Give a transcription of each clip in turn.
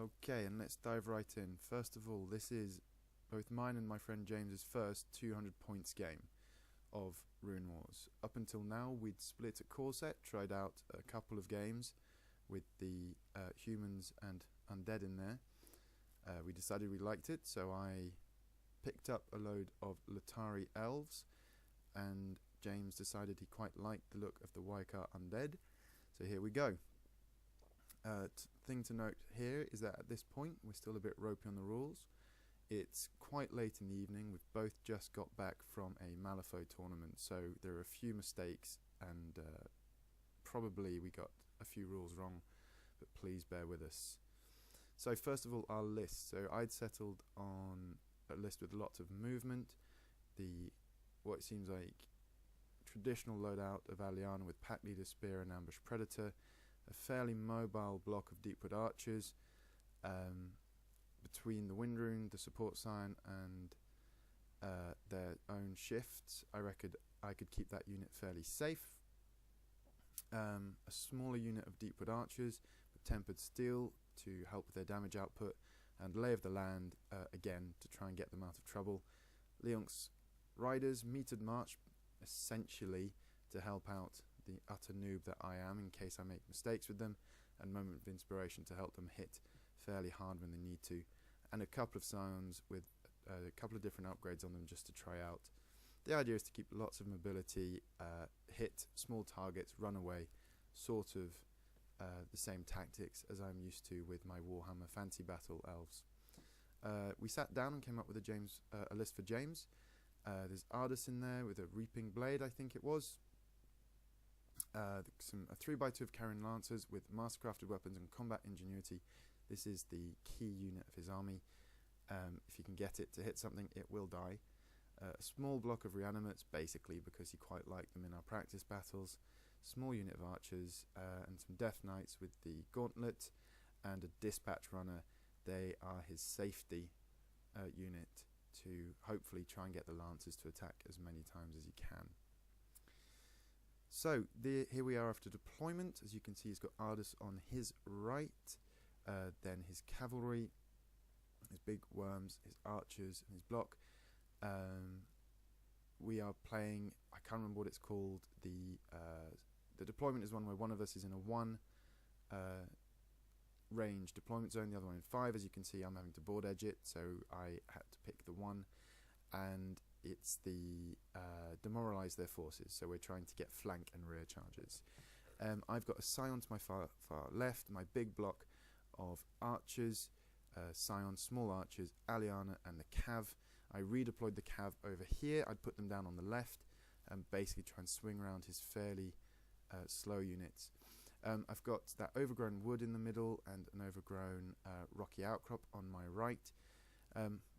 Okay, and let's dive right in. First of all, this is both mine and my friend James's first 200 points game of Runewars. Up until now, we'd split a core set, tried out a couple of games with the humans and undead in there. We decided we liked it, so I picked up a load of Latari elves, and James decided he quite liked the look of the Waiqar undead. So here we go. Thing to note here is that at this point we're still a bit ropey on the rules. It's quite late in the evening. We've both just got back from a Malifaux tournament, so there are a few mistakes and probably we got a few rules wrong, but please bear with us. So first of all, our list. So I'd settled on a list with lots of movement, what seems like traditional loadout of Aliana with Pack Leader, Spear and Ambush Predator, a fairly mobile block of Deepwood Archers, between the Wind Rune, the support sign and their own shifts. I reckon I could keep that unit fairly safe. A smaller unit of Deepwood Archers with Tempered Steel to help with their damage output, and Lay of the Land again to try and get them out of trouble. Leonk's Riders, metered march essentially to help out the utter noob that I am in case I make mistakes with them, and Moment of Inspiration to help them hit fairly hard when they need to, and a couple of Scions with a couple of different upgrades on them just to try out. The idea is to keep lots of mobility, hit small targets, run away, sort of the same tactics as I'm used to with my Warhammer Fantasy Battle elves. We sat down and came up with a list for James. There's Ardus in there with a Reaping Blade, I think it was. A 3x2 of Carrion Lancers with mastercrafted weapons and combat ingenuity. This is the key unit of his army. If you can get it to hit something, it will die. A small block of Reanimates, basically because he quite liked them in our practice battles. Small unit of Archers, and some Death Knights with the Gauntlet, and a Dispatch Runner. They are his safety unit to hopefully try and get the Lancers to attack as many times as he can. So here we are after deployment. As you can see, he's got Ardus on his right, then his cavalry, his big worms, his archers, and his block. We are playing, I can't remember what it's called. The deployment is one where one of us is in a 1 range deployment zone, the other one in 5. As you can see, I'm having to board edge it, so I had to pick the 1, and it's the demoralize their forces, so we're trying to get flank and rear charges. I've got a Scion to my far left, my big block of archers, Scion, small archers, Aliana and the Cav. I redeployed the Cav over here. I'd put them down on the left and basically try and swing around his fairly slow units. I've got that overgrown wood in the middle and an overgrown rocky outcrop on my right.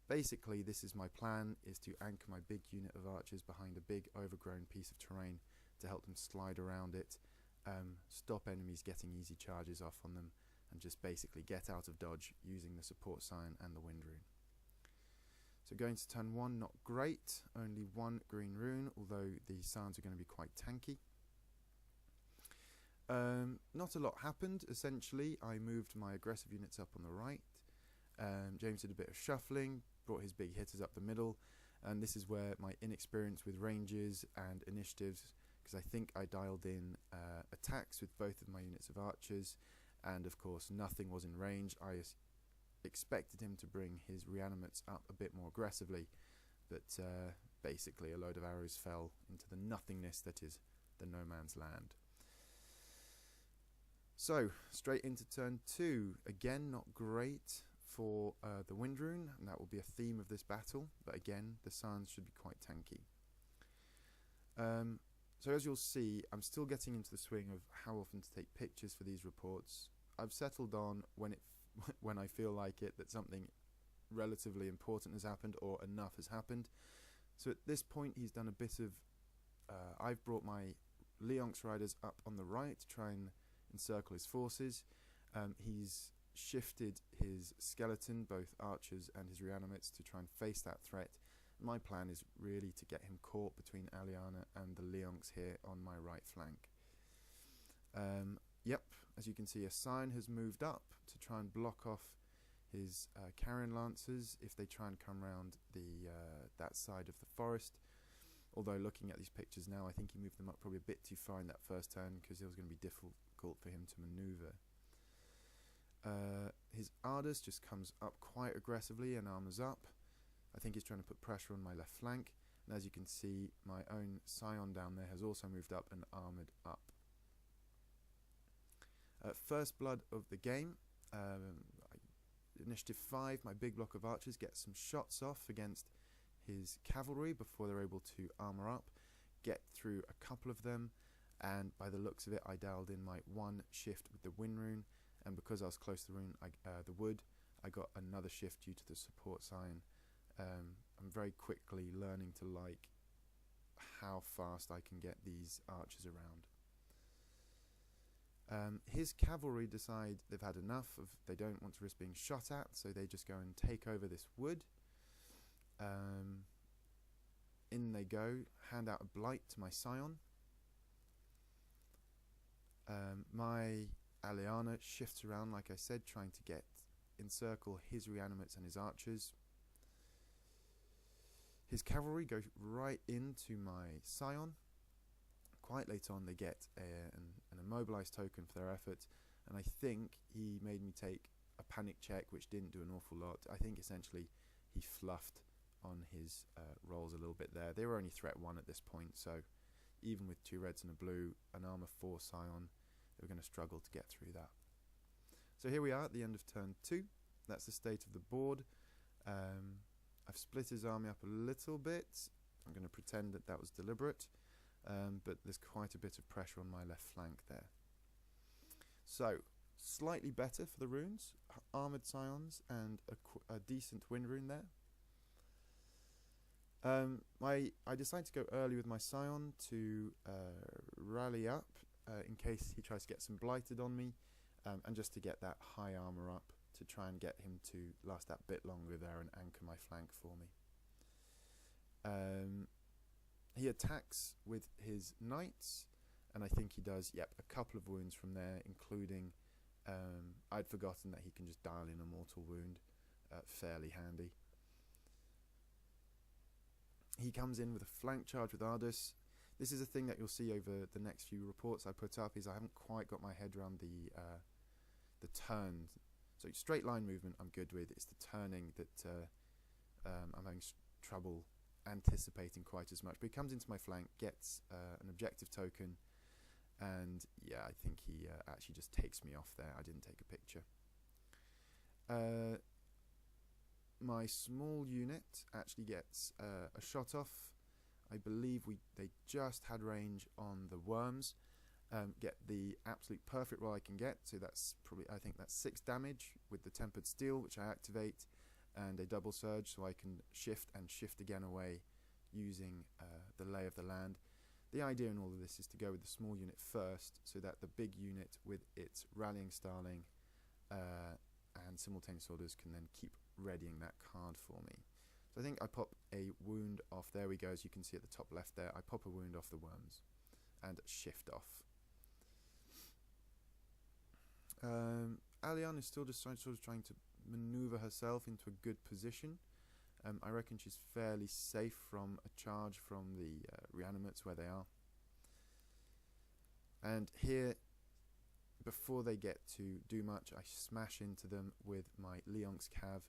Basically, this is my plan, is to anchor my big unit of archers behind a big overgrown piece of terrain to help them slide around it, stop enemies getting easy charges off on them, and just basically get out of dodge using the support sign and the Wind Rune. So going to turn 1, not great, only 1 green rune, although the Scions are going to be quite tanky. Not a lot happened, essentially. I moved my aggressive units up on the right. James did a bit of shuffling, brought his big hitters up the middle, and this is where my inexperience with ranges and initiatives, because I think I dialed in attacks with both of my units of archers, and of course nothing was in range. I expected him to bring his reanimates up a bit more aggressively, but basically a load of arrows fell into the nothingness that is the no man's land. So straight into turn 2, again not great for the Wind Rune, and that will be a theme of this battle, but again the Scions should be quite tanky. So as you'll see, I'm still getting into the swing of how often to take pictures for these reports. I've settled on when I feel like it that something relatively important has happened or enough has happened. So at this point he's done a bit of I've brought my Leonk's Riders up on the right to try and encircle his forces. He's shifted his skeleton, both archers and his reanimates, to try and face that threat. My plan is really to get him caught between Aliana and the Leonks here on my right flank. Yep, as you can see, a sign has moved up to try and block off his carrion lancers if they try and come round the that side of the forest. Although looking at these pictures now, I think he moved them up probably a bit too far in that first turn because it was going to be difficult for him to manoeuvre. His Ardus just comes up quite aggressively and armours up. I think he's trying to put pressure on my left flank, and as you can see, my own Scion down there has also moved up and armoured up. First blood of the game, initiative 5, my big block of archers gets some shots off against his cavalry before they're able to armour up, get through a couple of them, and by the looks of it I dialed in my 1 shift with the wind rune, and because I was close to the wood, I got another shift due to the support sign. I'm very quickly learning to like how fast I can get these archers around. His cavalry decide they've had enough, they don't want to risk being shot at, so they just go and take over this wood. In they go, hand out a blight to my Scion. My Aliana shifts around, like I said, trying to encircle his reanimates and his archers. His cavalry go right into my Scion. Quite late on they get an immobilized token for their effort, and I think he made me take a panic check, which didn't do an awful lot. I think essentially he fluffed on his rolls a little bit there. They were only threat 1 at this point, so even with 2 reds and a blue, an armor 4 Scion, they were going to struggle to get through that. So here we are at the end of turn 2. That's the state of the board. I've split his army up a little bit. I'm going to pretend that that was deliberate, but there's quite a bit of pressure on my left flank there. So, slightly better for the runes, armoured Scions and a decent wind rune there. I decided to go early with my Scion to rally up in case he tries to get some blighted on me, and just to get that high armour up to try and get him to last that bit longer there and anchor my flank for me. He attacks with his knights, and I think he does, yep, a couple of wounds from there, including, I'd forgotten that he can just dial in a mortal wound, fairly handy. He comes in with a flank charge with Ardus. This is a thing that you'll see over the next few reports I put up, is I haven't quite got my head around the turn. So straight line movement I'm good with, it's the turning that I'm having trouble anticipating quite as much. But he comes into my flank, gets an objective token, and yeah, I think he actually just takes me off there. I didn't take a picture. My small unit actually gets a shot off. I believe they just had range on the worms. Get the absolute perfect roll I can get, so that's probably, I think that's 6 damage with the tempered steel, which I activate, and a double surge, so I can shift and shift again away using the lay of the land. The idea in all of this is to go with the small unit first, so that the big unit with its rallying starling and simultaneous orders can then keep readying that card for me. So I think I pop a wound off, there we go, as you can see at the top left there, I pop a wound off the worms and shift off. Alian is still just sort of trying to maneuver herself into a good position. I reckon she's fairly safe from a charge from the reanimates where they are. And here, before they get to do much, I smash into them with my Leonx Cav,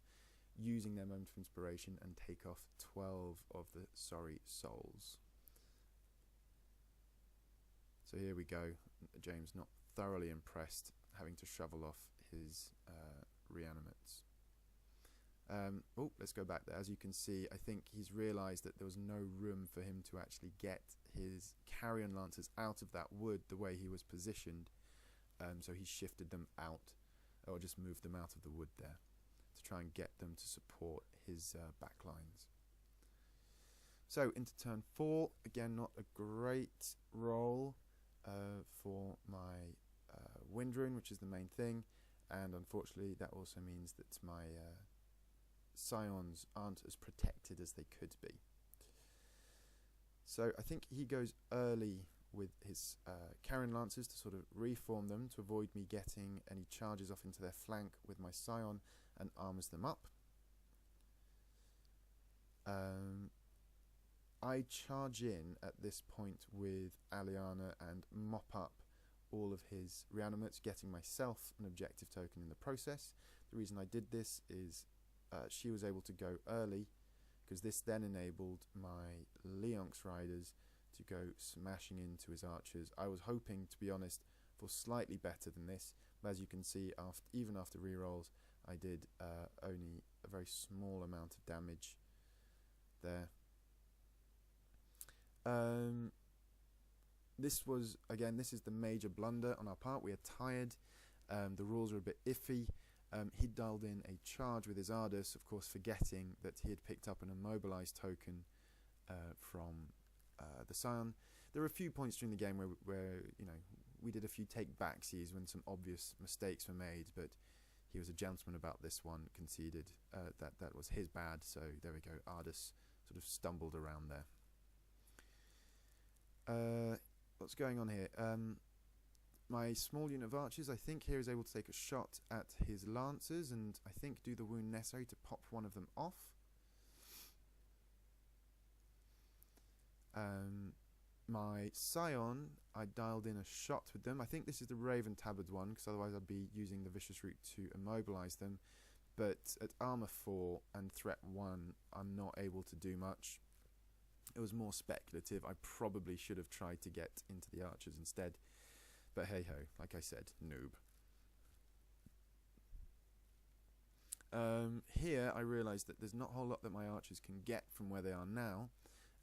using their moment of inspiration, and take off 12 of the sorry souls. So here we go. James not thoroughly impressed, having to shovel off his reanimates. Oh, let's go back there. As you can see, I think he's realised that there was no room for him to actually get his carrion lancers out of that wood the way he was positioned. So he shifted them out, or just moved them out of the wood there, to try and get them to support his backlines. So into turn 4, again not a great roll for my wind rune, which is the main thing, and unfortunately that also means that my Scions aren't as protected as they could be. So I think he goes early with his carrion lancers to sort of reform them to avoid me getting any charges off into their flank with my Scion, and armours them up. I charge in at this point with Aliana and mop up all of his reanimates, getting myself an objective token in the process. The reason I did this is she was able to go early, because this then enabled my Leonx riders to go smashing into his archers. I was hoping, to be honest, for slightly better than this, but as you can see, even after rerolls, I did only a very small amount of damage there. This is the major blunder on our part. We are tired. The rules are a bit iffy. He dialed in a charge with his Ardus, of course forgetting that he had picked up an immobilized token from the Scion. There were a few points during the game where we did a few take-backsies when some obvious mistakes were made, but he was a gentleman about this one, conceded that was his bad, so there we go. Ardus sort of stumbled around there. What's going on here? My small unit of archers, I think here, is able to take a shot at his lancers and I think do the wound necessary to pop one of them off. My Scion, I dialed in a shot with them. I think this is the Raven Tabard one, because otherwise I'd be using the Vicious Root to immobilize them. But at armor 4 and threat 1, I'm not able to do much. It was more speculative. I probably should have tried to get into the archers instead. But hey ho, like I said, noob. Here I realised that there's not a whole lot that my archers can get from where they are now,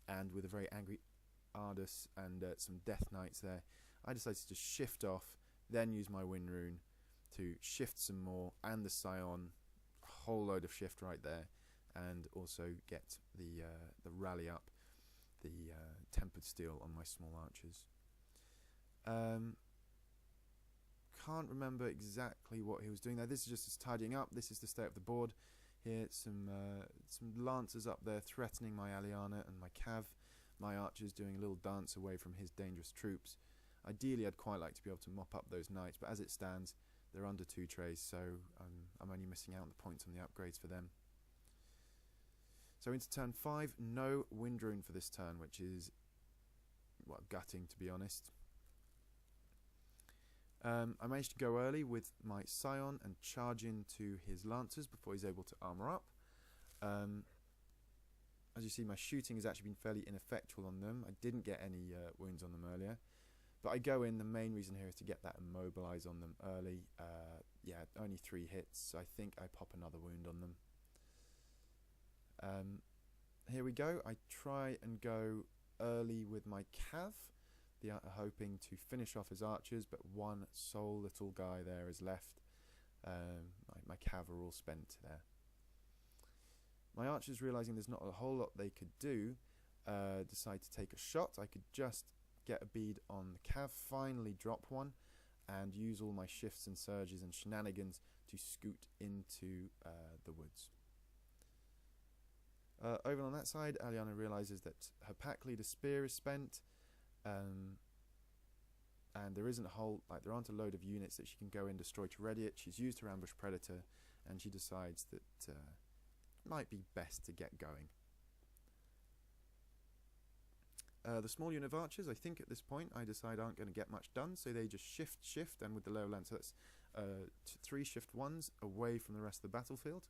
and with a very angry Ardus and some Death Knights there, I decided to just shift off, then use my Wind Rune to shift some more, and the Scion, a whole load of shift right there, and also get the rally up, the Tempered Steel on my small archers. Can't remember exactly what he was doing there. This is just his tidying up. This is the state of the board. Here, some lancers up there threatening my Aliana and my Cav. My archers doing a little dance away from his dangerous troops. Ideally, I'd quite like to be able to mop up those knights, but as it stands, they're under 2 trays, so I'm only missing out on the points on the upgrades for them. So into turn 5, no Wind Rune for this turn, which is, well, gutting, to be honest. I managed to go early with my Scion and charge into his lancers before he's able to armor up. As you see, my shooting has actually been fairly ineffectual on them. I didn't get any wounds on them earlier. But I go in, the main reason here is to get that immobilize on them early. Yeah, only 3 hits, so I think I pop another wound on them. Here we go. I try and go early with my Cav, hoping to finish off his archers, but one sole little guy there is left. My Cav are all spent there. My archers, realising there's not a whole lot they could do, decide to take a shot. I could just get a bead on the Cav, finally drop one, and use all my shifts and surges and shenanigans to scoot into the woods. Over on that side, Aliana realises that her pack leader spear is spent, and there isn't there aren't a load of units that she can go in, destroy to ready it. She's used her ambush predator, and she decides that it might be best to get going. The small unit of archers, I think at this point, I decide aren't going to get much done, so they just shift, and with the low land, so that's 3 shift 1s away from the rest of the battlefield.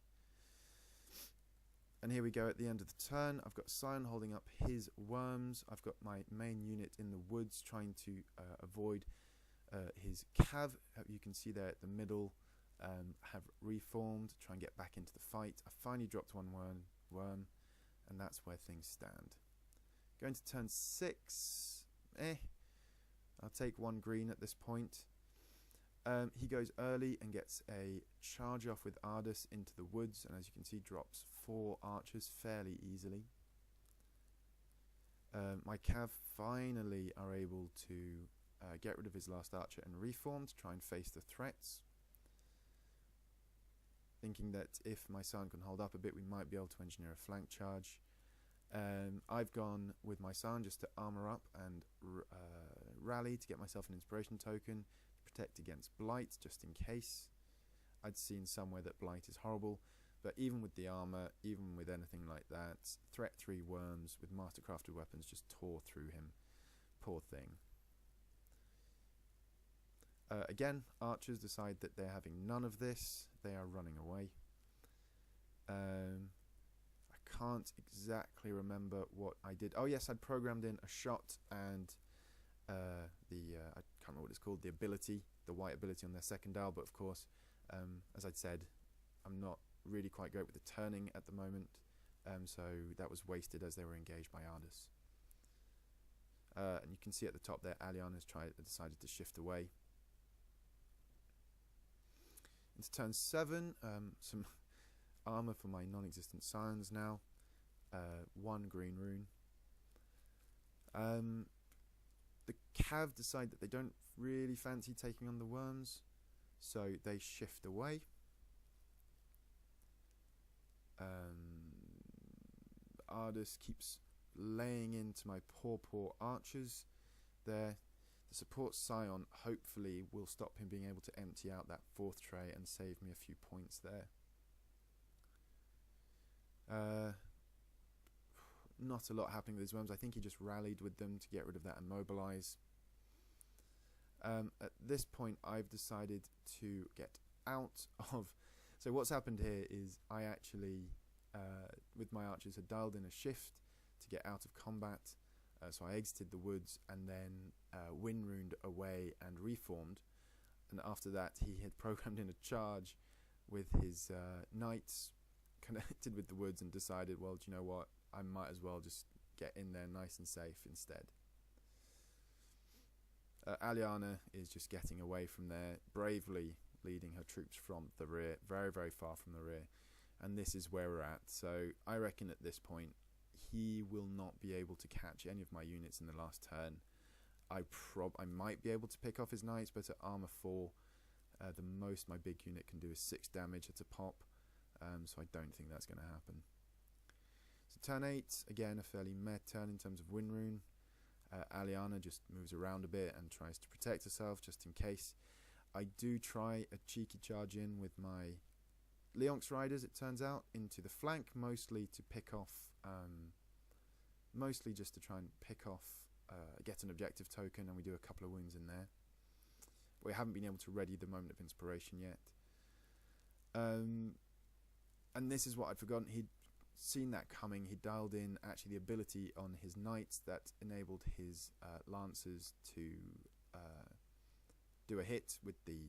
And here we go at the end of the turn. I've got Scion holding up his worms. I've got my main unit in the woods trying to avoid his Cav. You can see there at the middle have reformed, try and get back into the fight. I finally dropped one worm, and that's where things stand. Going to turn 6. I'll take 1 green at this point. He goes early and gets a charge off with Ardus into the woods, and as you can see, drops 4 archers fairly easily. My Cav finally are able to get rid of his last archer and reform to try and face the threats. Thinking that if my Scion can hold up a bit, we might be able to engineer a flank charge. I've gone with my Scion just to armor up and rally to get myself an inspiration token, protect against blight just in case. I'd seen somewhere that blight is horrible, but even with the armor, even with anything like that, threat 3 worms with mastercrafted weapons just tore through him. Poor thing. Again, archers decide that they're having none of this. They are running away. I can't exactly remember what I did. Oh yes, I'd programmed in a shot and I can't remember what it's called, the ability, the white ability on their second dial, but of course, as I'd said, I'm not really quite great with the turning at the moment, so that was wasted as they were engaged by Ardus. And you can see at the top there, Aliana's decided to shift away. Into turn 7, some armor for my non-existent scions now. 1 green rune. The Cav decide that they don't really fancy taking on the worms, so they shift away. Ardus keeps laying into my poor archers there. The support scion hopefully will stop him being able to empty out that 4th tray and save me a few points there. Not a lot happening with his worms. I think he just rallied with them to get rid of that immobilize. At this point, I've decided to get out of... So what's happened here is I actually, with my archers, had dialed in a shift to get out of combat. So I exited the woods and then wind runed away and reformed. And after that, he had programmed in a charge with his knights connected with the woods and decided, well, do you know what? I might as well just get in there nice and safe instead. Aliana is just getting away from there, bravely leading her troops from the rear, very, very far from the rear. And this is where we're at. So I reckon at this point, he will not be able to catch any of my units in the last turn. I might be able to pick off his knights, but at armor 4, the most my big unit can do is 6 damage at a pop. So I don't think that's going to happen. So turn 8, again a fairly meh turn in terms of wind rune. Aliana just moves around a bit and tries to protect herself just in case. I do try a cheeky charge in with my Leonx riders, it turns out, into the flank, mostly to pick off, mostly just to try and pick off, get an objective token, and we do a couple of wounds in there. But we haven't been able to ready the moment of inspiration yet. And this is what I'd forgotten. He'd seen that coming. He dialed in actually the ability on his knights that enabled his lancers to do a hit with the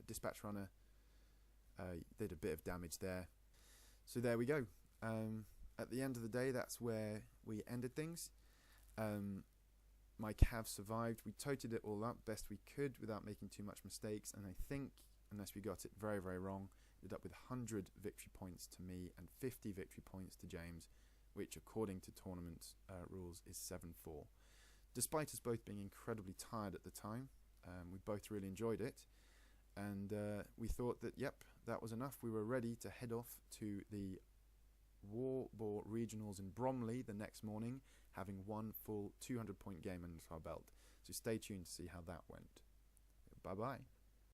dispatch runner. Did a bit of damage there. So there we go. At the end of the day, that's where we ended things. My Cav survived. We toted it all up best we could without making too much mistakes, and I think, unless we got it very, very wrong, ended up with 100 victory points to me and 50 victory points to James, which according to tournament rules is 7-4. Despite us both being incredibly tired at the time, we both really enjoyed it, and we thought that, yep, that was enough. We were ready to head off to the War Boar Regionals in Bromley the next morning, having one full 200-point game under our belt. So stay tuned to see how that went. Bye-bye.